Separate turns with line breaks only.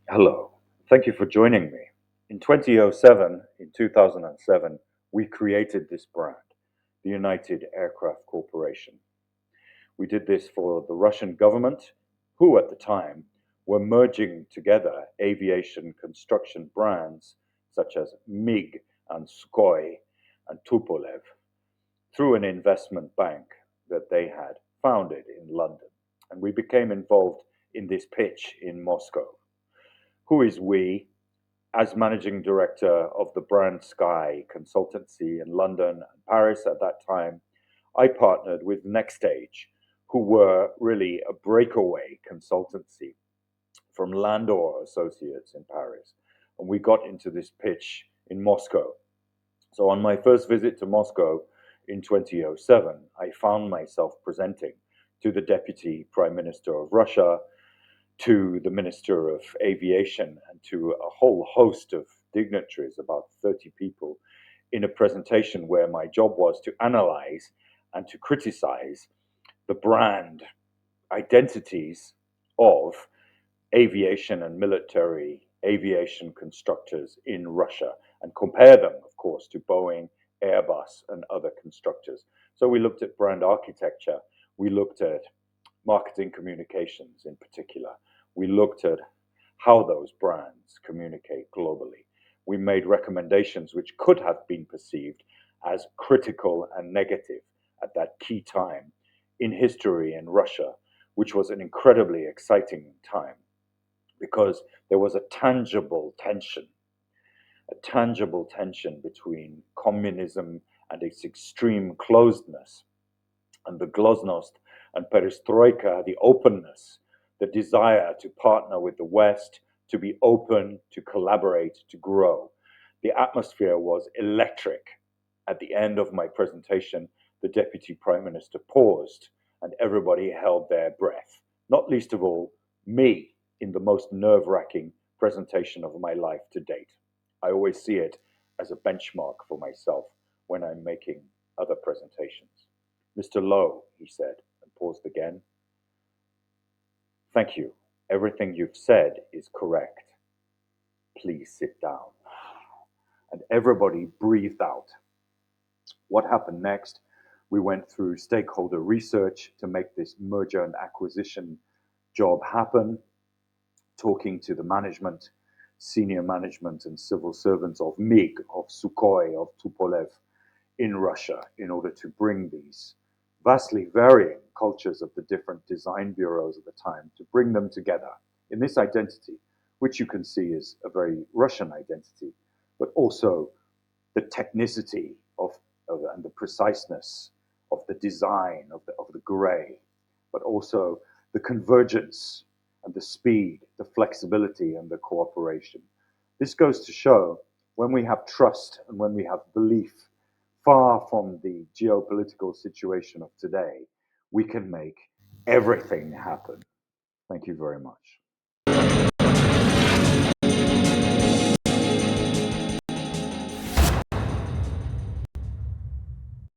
Hello, thank you for joining me. In 2007, we created this brand, the United Aircraft Corporation. We did this for the Russian government, who at the time were merging together aviation construction brands such as MiG and Sukhoi and Tupolev through an investment bank that they had founded in London. And we became involved in this pitch in Moscow. Who is we? As managing director of the Brand Sky consultancy in London and Paris at that time, I partnered with NextStage, who were really a breakaway consultancy from Landor Associates in Paris. And we got into this pitch in Moscow. So on my first visit to Moscow in 2007, I found myself presenting to the Deputy Prime Minister of Russia, to the Minister of Aviation, and to a whole host of dignitaries, about 30 people, in a presentation where my job was to analyze and to criticize the brand identities of aviation and military aviation constructors in Russia and compare them, of course, to Boeing, Airbus, and other constructors. So we looked at brand architecture, we looked at marketing communications in particular. We looked at how those brands communicate globally. We made recommendations which could have been perceived as critical and negative at that key time in history in Russia, which was an incredibly exciting time because there was a tangible tension between communism and its extreme closedness, and the glasnost and perestroika, the openness, the desire to partner with the West, to be open, to collaborate, to grow. The atmosphere was electric. At the end of my presentation, the Deputy Prime Minister paused and everybody held their breath, not least of all me, in the most nerve-wracking presentation of my life to date. I always see it as a benchmark for myself when I'm making other presentations. Mr. Lowe, he said, and paused again. Thank you. Everything you've said is correct. Please sit down. And everybody breathed out. What happened next? We went through stakeholder research to make this merger and acquisition job happen, talking to the management, senior management and civil servants of MiG, of Sukhoi, of Tupolev in Russia in order to bring these vastly varying cultures of the different design bureaus at the time, to bring them together in this identity, which you can see is a very Russian identity, but also the technicity and the preciseness of the design of the gray, but also the convergence and the speed, the flexibility and the cooperation. This goes to show when we have trust and when we have belief, far from the geopolitical situation of today, we can make everything happen. Thank you very much.